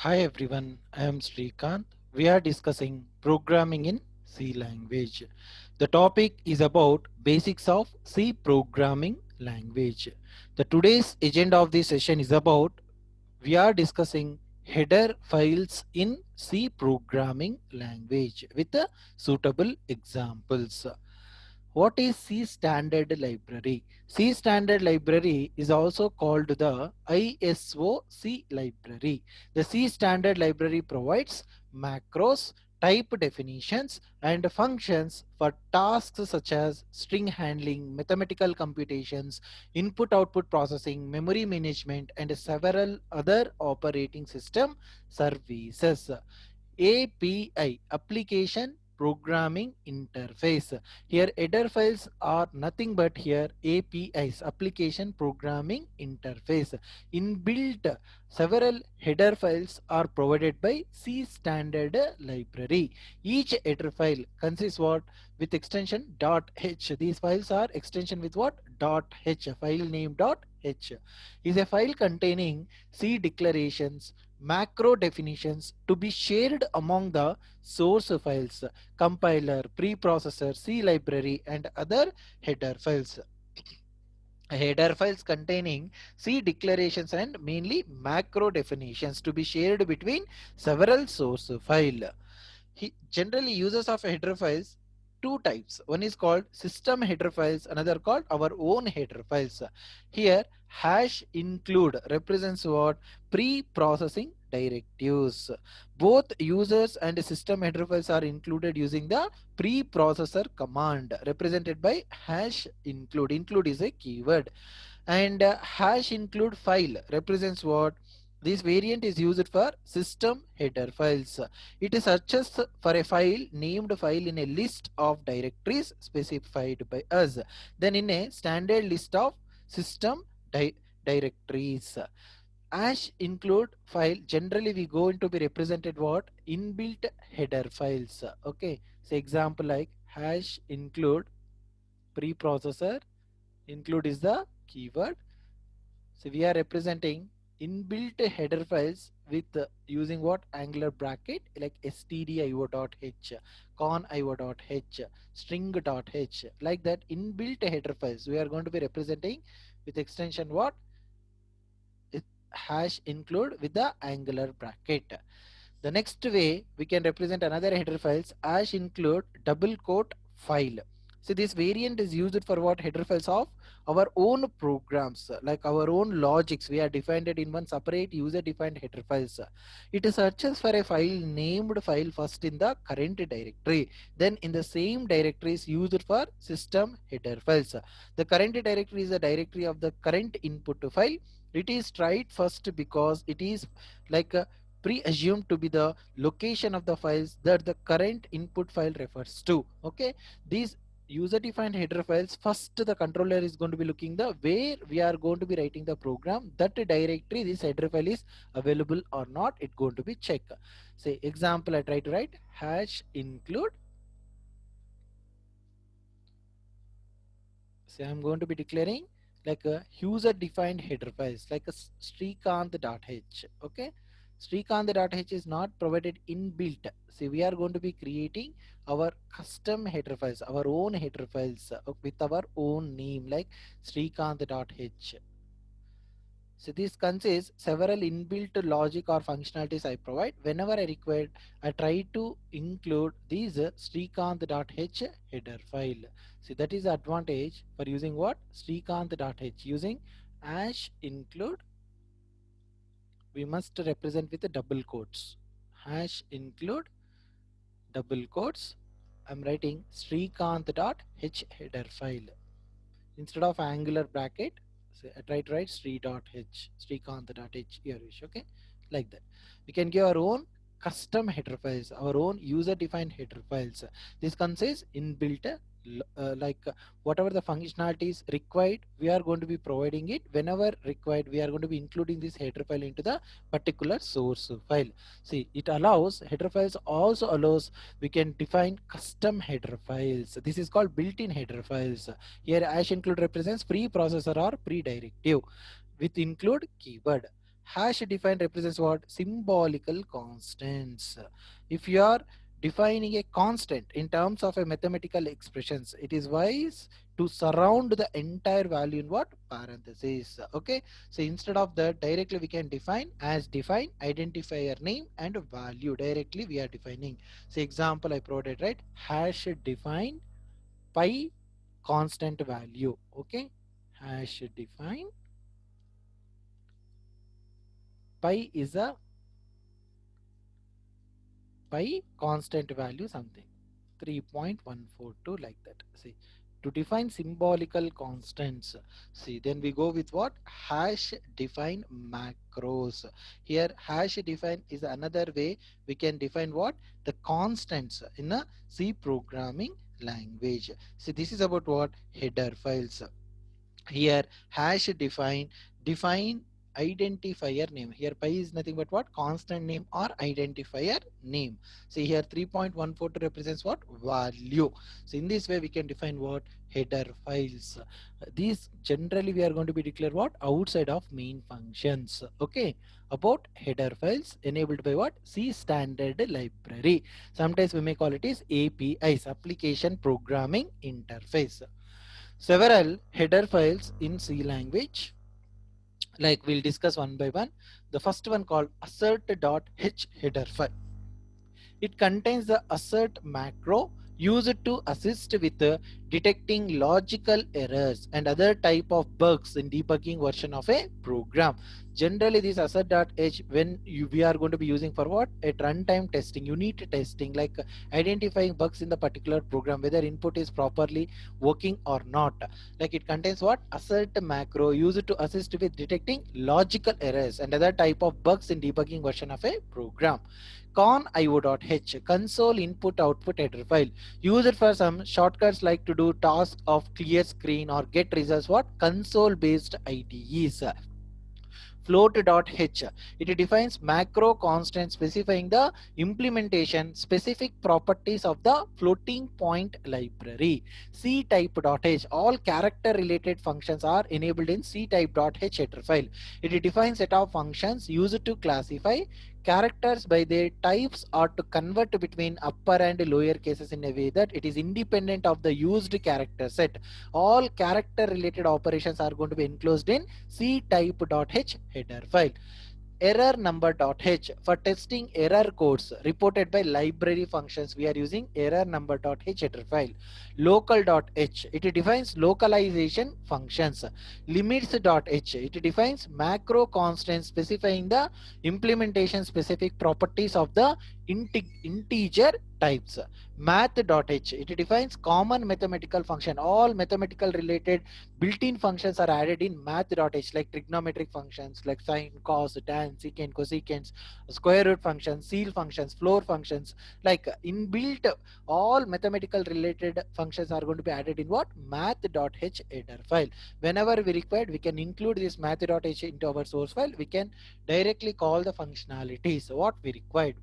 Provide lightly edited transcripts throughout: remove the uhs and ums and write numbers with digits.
Hi everyone, I am Sreekanth. We are discussing programming in C language. The topic is about basics of C programming language. The today's agenda of this session is about we are discussing header files in C programming language with the suitable examples. What is C standard library? C standard library is also called the ISO C library. The C standard library provides macros, type definitions, and functions for tasks such as string handling, mathematical computations, input-output processing, memory management, and several other operating system services. API, application programming interface. Here header files are nothing but here APIs, application programming interface. Inbuilt several header files are provided by C standard library. Each header file consists what with extension .h. These files are extension with what .h, file name .h is a file containing C declarations, macro definitions to be shared among the source files, compiler, preprocessor, C library, and other header files. Header files containing C declarations and mainly macro definitions to be shared between several source file. Generally uses of header files two types. One is called system header files, another called our own header files. Here hash include represents what pre-processing directives. Both users and system header files are included using the preprocessor command represented by hash include. Include is a keyword, and hash include file represents what this variant is used for system header files. It searches for a file named file in a list of directories specified by us, then in a standard list of system directories. Hash include file generally we going to be represented what inbuilt header files. Okay, so example like hash include preprocessor, include is the keyword. So we are representing inbuilt header files with using what angular bracket like stdio.h, conio.h, string.h, like that inbuilt header files we are going to be representing with extension what hash include with the angular bracket. The next way we can represent another header files hash include double quote file. So this variant is used for what header files of our own programs, like our own logics. We are defined it in one separate user defined header files. It searches for a file named file first in the current directory. Then in the same directory is used for system header files. The current directory is the directory of the current input file. It is tried first because it is like a pre-assumed to be the location of the files that the current input file refers to. Okay, these user defined header files first the controller is going to be looking the where we are going to be writing the program, that directory this header file is available or not, it going to be check. Say example I try to write hash include. So I'm going to be declaring like a user defined header files like a Sreekanth.h. Okay, Sreekanth.h is not provided inbuilt. See, we are going to be creating our custom header files, our own header files with our own name like Sreekanth.h. So this consists several inbuilt logic or functionalities I provide. Whenever I require, I try to include these Sreekanth.h header file. So that is the advantage for using what Sreekanth.h. Using hash include, we must represent with the double quotes. Hash include double quotes. I'm writing Sreekanth.h header file instead of angular bracket. So I try to write Sreekanth.h, Sreekanth.h here, okay, like that. We can give our own custom header files, our own user defined header files. This consists inbuilt whatever the functionalities required, we are going to be providing it. Whenever required, we are going to be including this header file into the particular source file. See, it allows header files also allows we can define custom header files. This is called built-in header files. Here hash include represents preprocessor or pre-directive with include keyword. Hash define represents what? Symbolical constants. If you are defining a constant in terms of a mathematical expressions, it is wise to surround the entire value in what? Parentheses. Okay, so instead of that, directly we can define as define identifier name and value. Directly we are defining. So example I provided, right? Hash define pi constant value. Okay, hash define pi is a pi constant value something 3.142, like that. See, to define symbolical constants, see, then we go with what? Hash define macros. Here hash define is another way we can define what? The constants in a C programming language. See, this is about what? Header files. Here hash define identifier name. Here pi is nothing but what? Constant name or identifier name. See, here 3.142 represents what? Value. So in this way we can define what? Header files. These generally we are going to be declare what? Outside of main functions. Okay, about header files enabled by what? C standard library. Sometimes we may call it is APIs, application programming interface. Several header files in C language, like we'll discuss one by one. The first one called assert.h header file. It contains the assert macro used to assist with detecting logical errors and other type of bugs in debugging version of a program. Generally this assert.h, when we are going to be using for what? At runtime testing, unit testing, like identifying bugs in the particular program, whether input is properly working or not. Like it contains what? Assert macro used to assist with detecting logical errors and other type of bugs in debugging version of a program. Con.io.h, console input output header file, use it for some shortcuts like to do task of clear screen or get results, what? Console based IDEs. Float.h, it defines macro constant specifying the implementation specific properties of the floating point library. C-type.h, all character related functions are enabled in C-type.h header file. It defines set of functions used to classify characters by their types or to convert between upper and lower cases in a way that it is independent of the used character set. All character related operations are going to be enclosed in C-type.h header file. Error number.h, for testing error codes reported by library functions, we are using error number.h header file. Local.h, it defines localization functions. Limits.h, it defines macro constants specifying the implementation specific properties of the integer types. Math.h, it defines common mathematical function. All mathematical related built-in functions are added in math.h, like trigonometric functions like sine, cos, tan, secant, cosecant, square root functions, ceil functions, floor functions, like inbuilt all mathematical related functions are going to be added in what? Math.h header file. Whenever we required, we can include this math.h into our source file. We can directly call the functionalities what we required.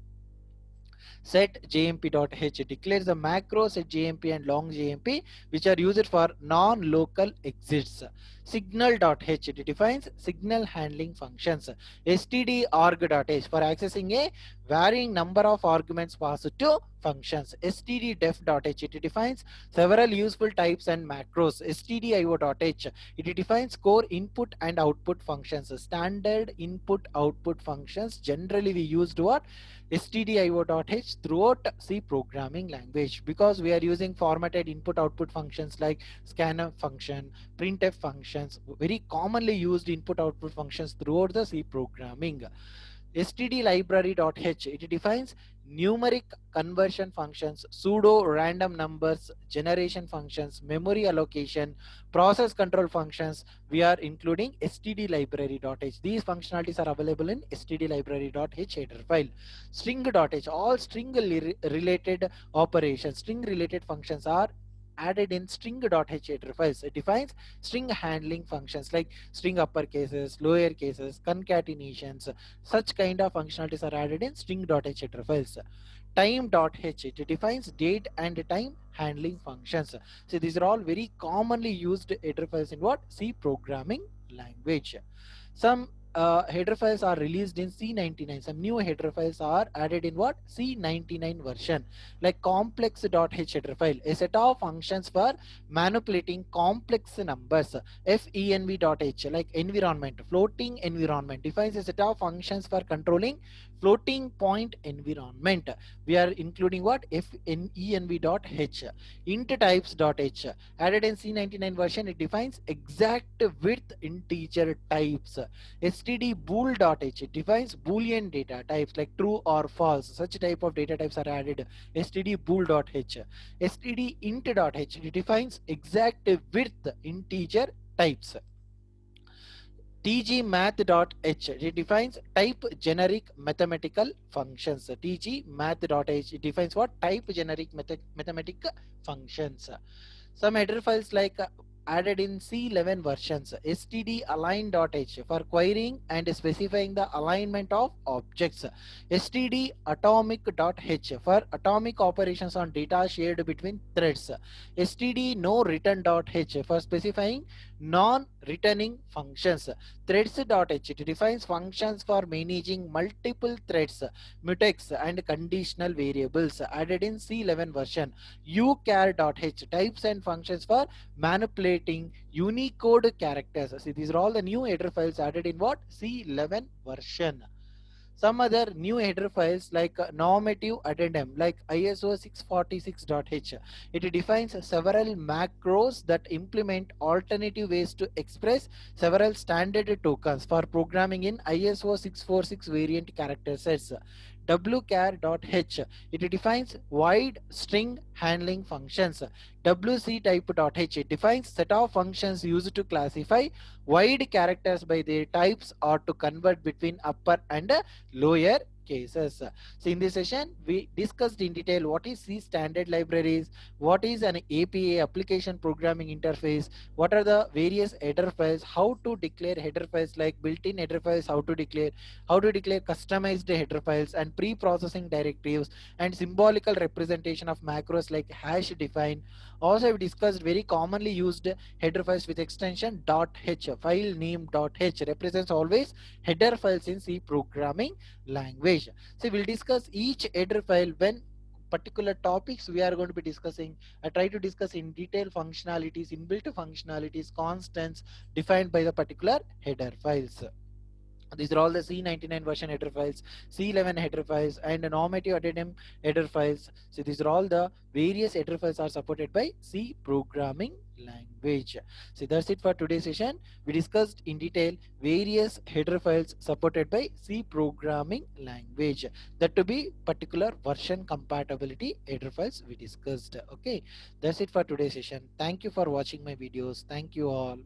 Set jmp.h declares the macro set jmp and long jmp which are used for non-local exits. Signal.h, it defines signal handling functions. std.arg.h for accessing a varying number of arguments passed to functions. stddef.h, it defines several useful types and macros. stdio.h, it defines core input and output functions. Standard input output functions, generally we used what? stdio.h throughout C programming language, because we are using formatted input output functions like scanf function, printf functions, very commonly used input output functions throughout the C programming. stdlibrary.h, it defines numeric conversion functions, pseudo random numbers generation functions, memory allocation, process control functions. We are including stdlibrary.h. These functionalities are available in stdlibrary.h header file. String.h, all string related operations, string related functions are added in string.h header files. It defines string handling functions like string upper cases, lower cases, concatenations. Such kind of functionalities are added in string.h header files. Time.h, it defines date and time handling functions. So these are all very commonly used header files in what? C programming language. Some header files are released in C99. Some new header files are added in what? C99 version, like complex.h header file, a set of functions for manipulating complex numbers. Fenv.h, like environment, floating environment, defines a set of functions for controlling floating point environment. We are including what? Fenv.h. Int types.h, added in C99 version, it defines exact width integer types. std bool.h, it defines boolean data types like true or false. Such type of data types are added. std bool.h. std int.h, it defines exact width integer types. tgmath.h, it defines type generic mathematical functions. tgmath.h, it defines what? Type generic mathematical functions. Some header files like added in C11 versions. std align.h for querying and specifying the alignment of objects. std atomic.h for atomic operations on data shared between threads. std no return.h for specifying non-returning functions. Threads.h, it defines functions for managing multiple threads, mutex and conditional variables, added in C11 version. uchar.h, types and functions for manipulating Unicode characters. See, these are all the new header files added in what? C11 version. Some other new header files like normative addendum, like ISO 646.h. It defines several macros that implement alternative ways to express several standard tokens for programming in ISO 646 variant character sets. wchar.h, it defines wide string handling functions. wctype.h, it defines set of functions used to classify wide characters by their types or to convert between upper and lower cases. So in this session we discussed in detail what is C standard libraries, what is an API, application programming interface, what are the various header files, how to declare header files like built-in header files, how to declare customized header files and pre-processing directives, and symbolical representation of macros like hash define. Also we discussed very commonly used header files with extension .h. File name .h represents always header files in C programming language. So we'll discuss each header file when particular topics we are going to be discussing. I try to discuss in detail functionalities, inbuilt functionalities, constants defined by the particular header files. These are all the C99 version header files, C11 header files, and normative addendum header files. So these are all the various header files are supported by C programming language. So that's it for today's session. We discussed in detail various header files supported by C programming language. That to be particular version compatibility header files we discussed. Okay, that's it for today's session. Thank you for watching my videos. Thank you all.